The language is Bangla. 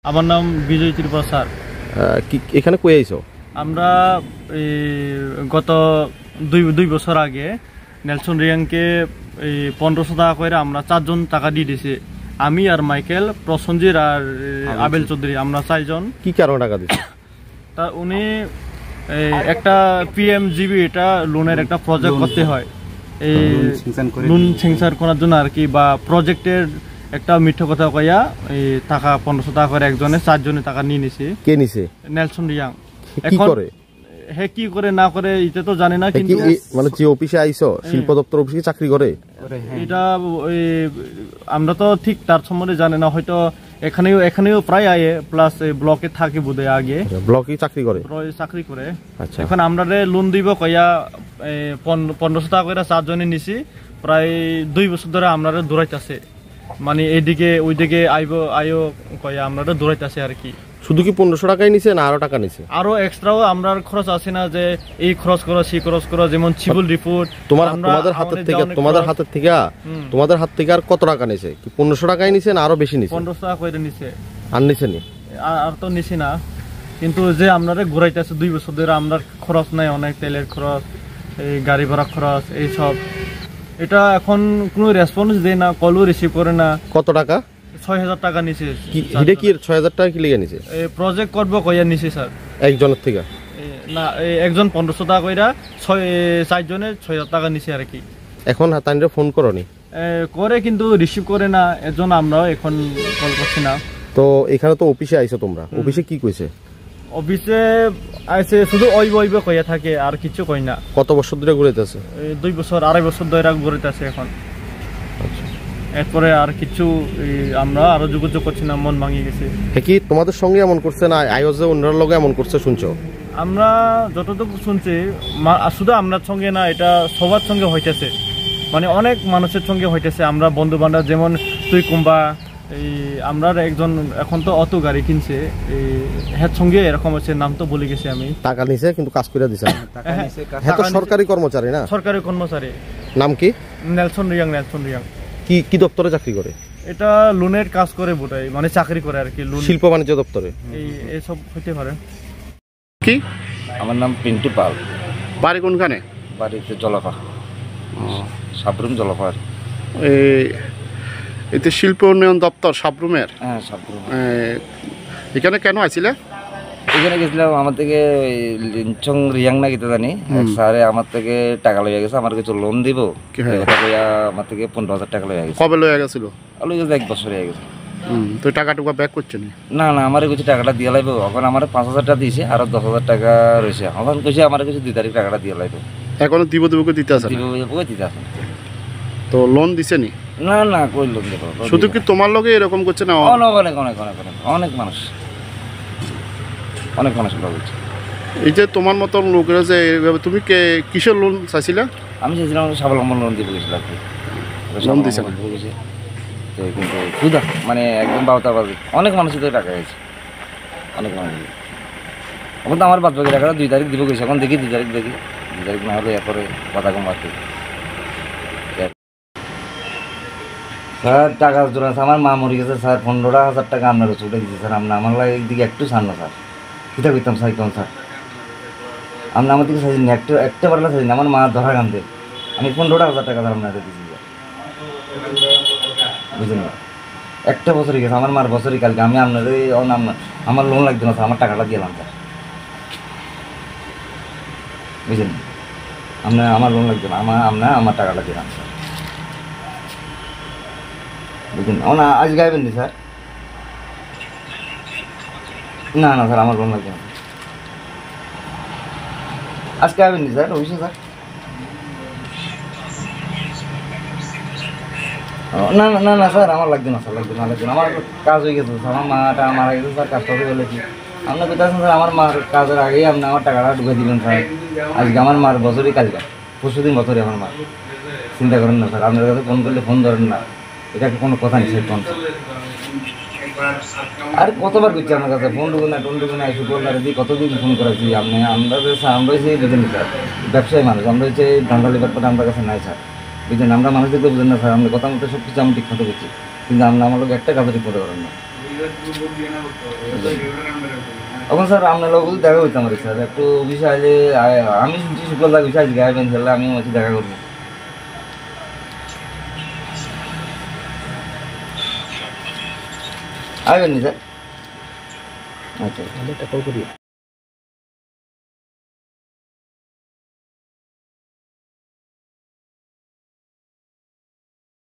আমার নাম বিজয় ত্রিপুরা স্যার। এখানে কই আইছো? আমরা গত দুই বছর আগে নেলসন রিয়াংকে 1500 টাকা করে আমরা 4 জন টাকা দিয়ে দিয়েছি। আমি আর মাইকেল, প্রসঞ্জির আর আবেল চৌধুরী, আমরা 4 জন। কি কারণে টাকা দিছে? তা উনি একটা পিএমজিবি এটা লোনের একটা প্রজেক্ট করতে হয়, এই লোন সেংশন করার জন্য আর কি, বা প্রজেক্টের একটা মিথ্যা কথা কইয়া এই টাকা 1500 টাকা করে একজনে 4 জনে টাকা নিয়ে নিছে। কে নিছে? নেলসন রিয়াং। কি করে? হে কি করে না করে এটা তো জানি না, কিন্তু মানে যে অফিসে আইছো শিল্প দপ্তর অফিসে চাকরি করে এটা আমরা তো ঠিক তার সম্বন্ধে জানি না, হয়তো এখানেও প্রায় আয়ে প্লাস ব্লকে থাকে বোধহয়, আগে ব্লকে চাকরি করে। চাকরি করে। আচ্ছা, এখন আমরা লোন দিব কইয়া 1500 টাকা করে 4 জনে নিছি। প্রায় 2 বছর ধরে আমরা দৌড়াইতেছে, মানে এইদিকে ওইদিকে আইও কইয়া আমরা দৌড়াইতেছে আর কি। শুধু কি 1500 টাকাই নিছে না আরো টাকা নিছে? আরো এক্সট্রাও আমরা খরচ আছে না, যে এই খরচ করো সেই খরচ করো, যেমন সিভিল রিপোর্ট। তোমাদের হাত থেকে আর কত টাকা নিছে? কি 1500 টাকাই নিছে না আরো বেশি নিছে? 1500 টাকা করে নিছে। আর নিছে নি? আর তো নিছি না, কিন্তু যে আমরা ঘুরাইতেছে 2 বছর ধরে, আমরা খরচ নাই, অনেক তেলের খরচ, এই গাড়ি ভাড়া খরচ, এইসব। এটা এখন কোনো রেসপন্স দেয় না, কলও রিসিভ করে না। কত টাকা? 6000 টাকা নিছে। এটা কি 6000 টাকা কি লিগে নিছে? এই প্রজেক্ট করব কইয়া নিছে স্যার, একজনের থেকে না, একজন 1500 টাকা কইরা 4 জনে 6000 টাকা নিছে আর কি। এখন হাতানিরে ফোন করনি? করে, কিন্তু রিসিভ করে না, এজন আমরাও এখন কল করছি না। তো এখানে তো অফিসে আইছো তোমরা, অফিসে কি কইছে? অফিসে আইছে শুধু ওইবে কইয়া থাকে, আর কিছু কই না। কত বছর ধরে ঘুরাইতেছে? 2 বছর 2.5 বছর ধরে ঘুরাইতেছে এখন। আচ্ছা, এরপরে আর কিছু আমরা আরো যোগাযোগ করছি না, মন ভাঙিয়ে গেছে। কি তোমাদের সঙ্গে এমন করছে না আইওজে অন্যের লগে এমন করছে শুনছো? আমরা যতটুকু শুনছি, শুধু আপনার সঙ্গে না, এটা সবার সঙ্গে হইতেছে, মানে অনেক মানুষের সঙ্গে হইতেছে। আমরা বন্ধু বান্ধব, যেমন তুই কুম্বা, এই আমরা একজন এখন তো অটো গাড়ি কিনছে, এই হের সঙ্গে এরকম হচ্ছে, নাম তো বলে গেছি আমি। টাকা নিছে কিন্তু কাজ করে দিছে না। হ্যাঁ, তো সরকারি কর্মচারী না? সরকারি কর্মচারী। নাম কি? নেলসন রিয়াং। কি দপ্তরে চাকরি করে? এটা লোনের কাজ করে বোধহয়, মানে চাকরি করে আর কি, শিল্প বাণিজ্য দপ্তরে এইসব হইতে পারে। কি? আমার নাম পিন্টু পাল। বাড়ি কোনখানে? বাড়িতে জলাপা, সাবরুম জলাপা। এতে শিল্প উন্নয়ন দপ্তর সাবরুমের? হ্যাঁ, সাবরুম। এখানে কেন আইছিলে? এখানে গেছিলাম, আমার থেকে লিনচং রিয়াং না গীতা জানি, স্যারে আমার থেকে টাকা লইয়া গেছে, আমার কিছু লোন দিব আমার থেকে 15,000 টাকা লইয়া গেছে। কবে লইয়া গেছিল? লই গেছে 1 বছর হয়ে গেছে। তো টাকা টুকা ব্যাক করছে না? না, আমার কিছু টাকাটা দিয়ে লাইব। এখন আমার 5,000 টাকা দিয়েছে, আরো 10,000 টাকা রয়েছে। এখন কইছে আমার কিছু 2 তারিখ টাকাটা দিয়ে লাইব। এখনো দিব দিতে আছে? দিতে আছে। তো লোন দিছে নি? না না, কই লোন দেব? শুধু কি তোমার লগে এরকম করছে না? অনেক মানুষ বলছে। এই যে তোমার মতন লোকেরা যে এইভাবে, তুমি কিসের লোন চাইছিলা? আমি চাইছিলাম স্বাবলম্বন লোন দিয়ে গেছিলাম, লোন দিছে না? কিন্তু সুদা মানে একদম বাউতাবাজি, অনেক মানুষের তো টাকা গেছে, অনেক মানুষ। এখন তো আমার বাদ বাকি টাকাটা 2 তারিখ দিব গেছে। এখন দেখি 2 তারিখ না হলে এরপরে কথা কম বাড়তে। স্যার টাকা জোড়া আমার মা মরে গেছে স্যার, 15,000 টাকা আপনার ছুটে দিচ্ছে স্যার। আমার লাগে একদিকে একটু ছাড় না স্যার, কিতা করতাম স্যার, কেমন স্যার? আপনার আমার দিকে সাজিনি, একটা বারলা সাজিনি, আমার মা ধরা কান্দে। আমি 15,000 টাকা স্যার আপনাকে দিচ্ছি, বুঝলেন না? 1 বছরই গেছে, আমার মার বছরই কালকে। আমি আমার লোন লাগতো না স্যার, আমার টাকাটা দিলাম স্যার, বুঝলেন? আমার লোন লাগতো না, আমার টাকাটা দিলাম স্যার, বুঝলেন? আজ গাইবেন নি স্যার? না স্যার, আমার লোন লাগবে না, আজকে গাইবেন নি স্যার? অবশ্যই স্যার। না স্যার, আমার লাগবে না স্যার, লাগবে না। আমার কাজ হয়ে গেছে স্যার, আমার মাটা মারা গেছে স্যার, কাজটা হয়ে গেলেছি। আপনার কোথায় আছেন স্যার? আমার মার কাজের আগেই আপনি আমার টাকাটা ঢুকে দিবেন স্যার। আজকে আমার মার বছরই কালকে, 25 দিন বছরই আমার মার। চিন্তা করেন না স্যার, আপনার কাছে ফোন করলে ফোন ধরেন না, এটা কোনো কথা নেই স্যার। ফোন আর কতবার করছি আপনার কাছে, ফোন ঢুকে না এসে করলার দিয়ে কতদিন ফোন করেছি আপনি। আমরা হচ্ছে বুঝেন স্যার, ব্যবসায়ী মানুষ, আমরা হচ্ছে ধান্দা লেবার পরে আমার কাছে নাই স্যার, বুঝলেন? আমরা মানুষ দেখতে বুঝেন না স্যার, আমরা কথা মতো সব কিছু আমি ঠিক মতো করছি, কিন্তু আমরা আমার লোক একটা কাজও ঠিক করতে পারেন না। এখন স্যার আপনার লোক দেখা করতে আমার স্যার একটু বিষয় যে আমি শুনছি শুক্লা বিষয় গাইবেন খেলে আমি হচ্ছে দেখা করবো আসবেন নি স্যার আচ্ছা